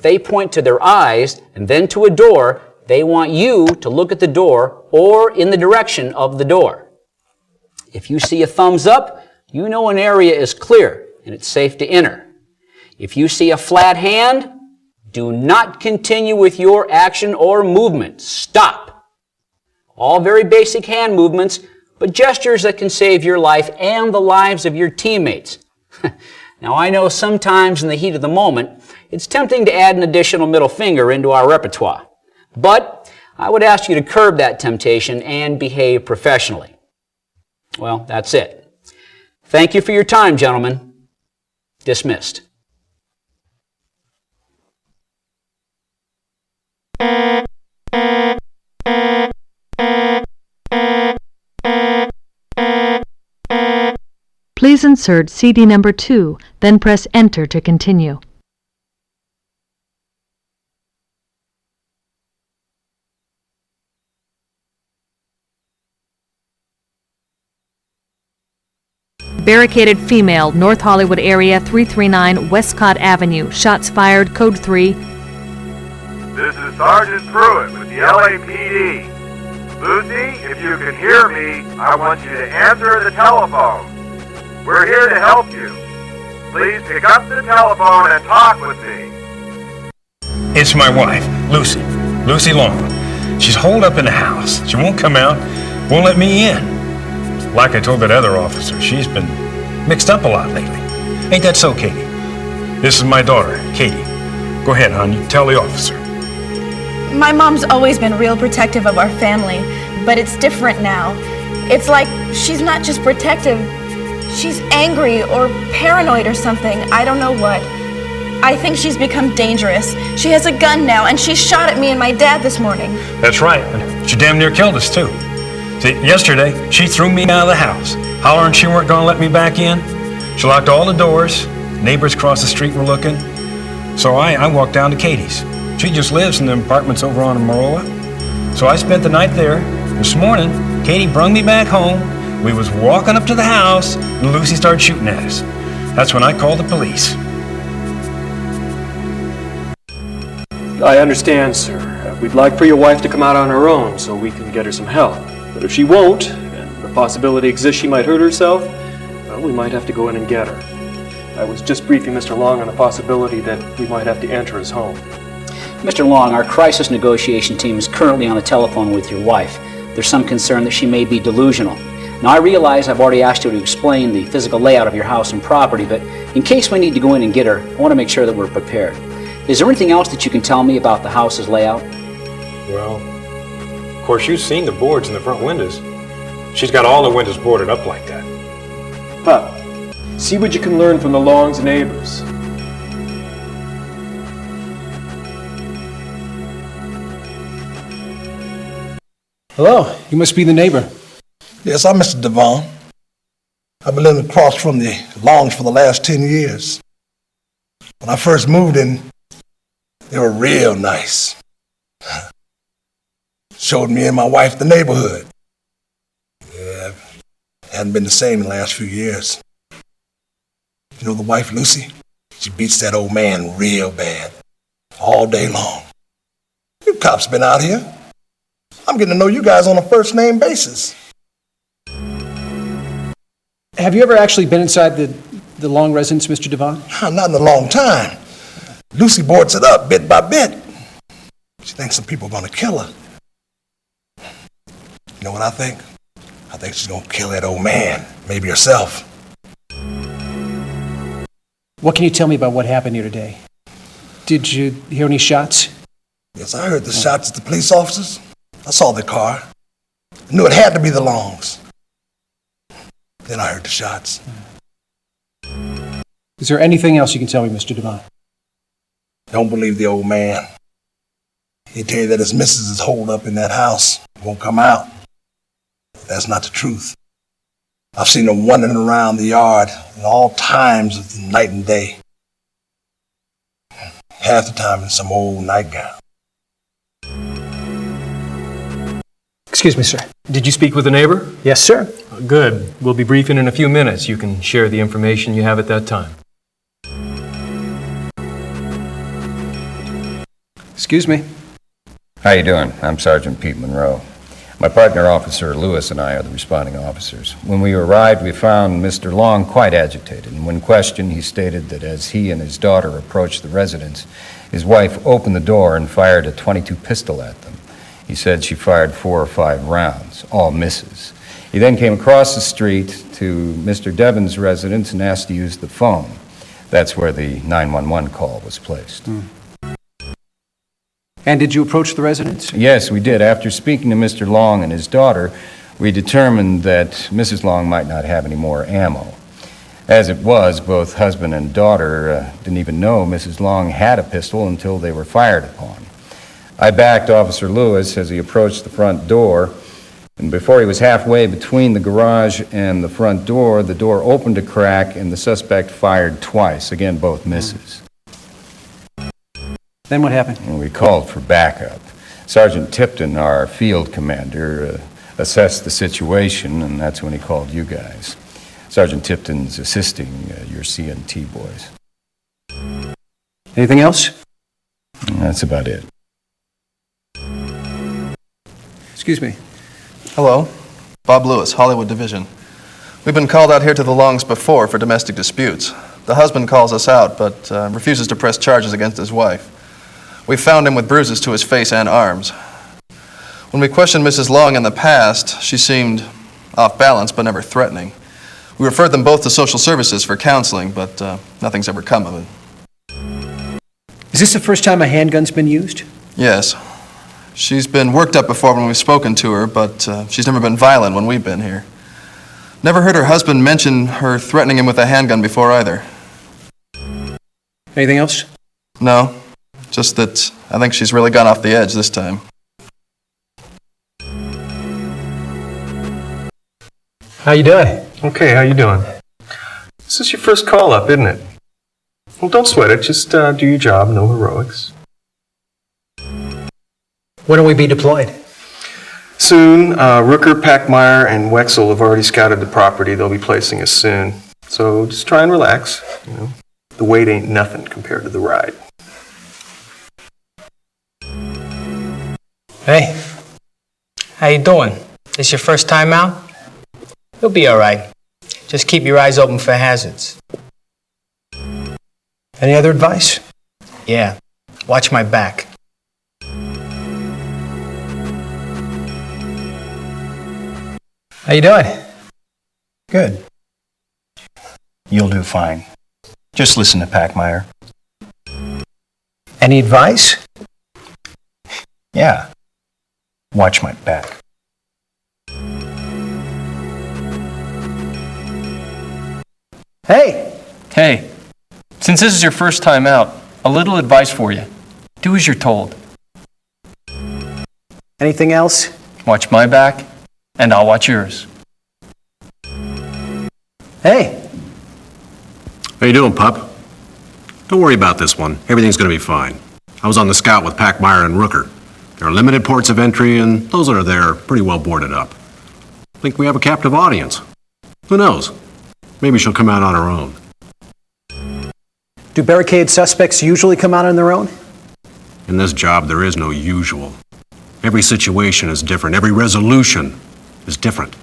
they point to their eyes and then to a door, they want you to look at the door or in the direction of the door. If you see a thumbs up, you know an area is clear and it's safe to enter. If you see a flat hand, do not continue with your action or movement. Stop. All very basic hand movements, but gestures that can save your life and the lives of your teammates. Now, I know sometimes in the heat of the moment, it's tempting to add an additional middle finger into our repertoire. But I would ask you to curb that temptation and behave professionally. Well, that's it. Thank you for your time, gentlemen. Dismissed. Please insert CD number 2, then press Enter to continue. Barricaded female, North Hollywood area, 339 Westcott Avenue. Shots fired, code 3. This is Sergeant Pruitt with the LAPD. Lucy, if you can hear me, I want you to answer the telephone. We're here to help you. Please pick up the telephone and talk with me. It's my wife, Lucy. Lucy Long. She's holed up in the house. She won't come out, won't let me in. Like I told that other officer, she's been mixed up a lot lately. Ain't that so, Katie? This is my daughter, Katie. Go ahead, hon, you tell the officer. My mom's always been real protective of our family, but it's different now. It's like she's not just protective, she's angry or paranoid or something. I don't know what. I think she's become dangerous. She has a gun now, and she shot at me and my dad this morning. That's right, and she damn near killed us, too. See, yesterday, she threw me out of the house, hollering she weren't gonna let me back in. She locked all the doors. Neighbors across the street were looking. So I walked down to Katie's. She just lives in the apartments over on Maroa. So I spent the night there. This morning, Katie brung me back home. We was walking up to the house, and Lucy started shooting at us. That's when I called the police. I understand, sir. We'd like for your wife to come out on her own so we can get her some help. But if she won't, and the possibility exists she might hurt herself, well, we might have to go in and get her. I was just briefing Mr. Long on the possibility that we might have to enter his home. Mr. Long, our crisis negotiation team is currently on the telephone with your wife. There's some concern that she may be delusional. Now, I realize I've already asked you to explain the physical layout of your house and property, but in case we need to go in and get her, I want to make sure that we're prepared. Is there anything else that you can tell me about the house's layout? Well, of course, you've seen the boards in the front windows. She's got all the windows boarded up like that. Pup, see what you can learn from the Long's neighbors. Hello, you must be the neighbor. Yes, I'm Mr. Devon. I've been living across from the Longs for the last 10 years. When I first moved in, they were real nice. Showed me and my wife the neighborhood. Yeah, hadn't been the same in the last few years. You know the wife, Lucy? She beats that old man real bad, all day long. You cops been out here. I'm getting to know you guys on a first-name basis. Have you ever actually been inside the Long residence, Mr. Devon? Not in a long time. Lucy boards it up bit by bit. She thinks some people are going to kill her. You know what I think? I think she's going to kill that old man, maybe herself. What can you tell me about what happened here today? Did you hear any shots? Yes, I heard the shots at the police officers. I saw the car. I knew it had to be the Longs. Then I heard the shots. Is there anything else you can tell me, Mr. Devon? Don't believe the old man. He'd tell you that his missus is holed up in that house. Won't come out. That's not the truth. I've seen her wandering around the yard at all times of the night and day. Half the time in some old nightgown. Excuse me, sir. Did you speak with a neighbor? Yes, sir. Good. We'll be briefing in a few minutes. You can share the information you have at that time. Excuse me. How you doing? I'm Sergeant Pete Monroe. My partner, Officer Lewis, and I are the responding officers. When we arrived, we found Mr. Long quite agitated, and when questioned, he stated that as he and his daughter approached the residence, his wife opened the door and fired a .22 pistol at them. He said she fired 4 or 5 rounds, all misses. He then came across the street to Mr. Devon's residence and asked to use the phone. That's where the 911 call was placed. And did you approach the residence? Yes, we did. After speaking to Mr. Long and his daughter, we determined that Mrs. Long might not have any more ammo. As it was, both husband and daughter didn't even know Mrs. Long had a pistol until they were fired upon. I backed Officer Lewis as he approached the front door, and before he was halfway between the garage and the front door, the door opened a crack and the suspect fired twice, again both misses. Then what happened? And we called for backup. Sergeant Tipton, our field commander, assessed the situation, and that's when he called you guys. Sergeant Tipton's assisting your CNT boys. Anything else? That's about it. Excuse me. Hello, Bob Lewis, Hollywood Division. We've been called out here to the Longs before for domestic disputes. The husband calls us out, but refuses to press charges against his wife. We found him with bruises to his face and arms. When we questioned Mrs. Long in the past, she seemed off balance but never threatening. We referred them both to social services for counseling, but nothing's ever come of it. Is this the first time a handgun's been used? Yes. She's been worked up before when we've spoken to her, but she's never been violent when we've been here. Never heard her husband mention her threatening him with a handgun before either. Anything else? No. Just that I think she's really gone off the edge this time. How you doing? Okay, how you doing? This is your first call up, isn't it? Well, don't sweat it. Just do your job. No heroics. When will we be deployed? Soon. Rooker, Packmeyer, and Wexel have already scouted the property. They'll be placing us soon. So just try and relax. You know, the wait ain't nothing compared to the ride. Hey, how you doing? This your first time out? You'll be all right. Just keep your eyes open for hazards. Any other advice? Yeah, watch my back. How you doing? Good. You'll do fine. Just listen to Packmeyer. Any advice? Yeah. Watch my back. Hey! Hey, since this is your first time out, a little advice for you. Do as you're told. Anything else? Watch my back, and I'll watch yours. Hey! How you doing, pup? Don't worry about this one. Everything's gonna be fine. I was on the scout with Packmeyer and Rooker. There are limited ports of entry, and those that are there are pretty well boarded up. Think we have a captive audience. Who knows? Maybe she'll come out on her own. Do barricade suspects usually come out on their own? In this job, there is no usual. Every situation is different. Every resolution is different.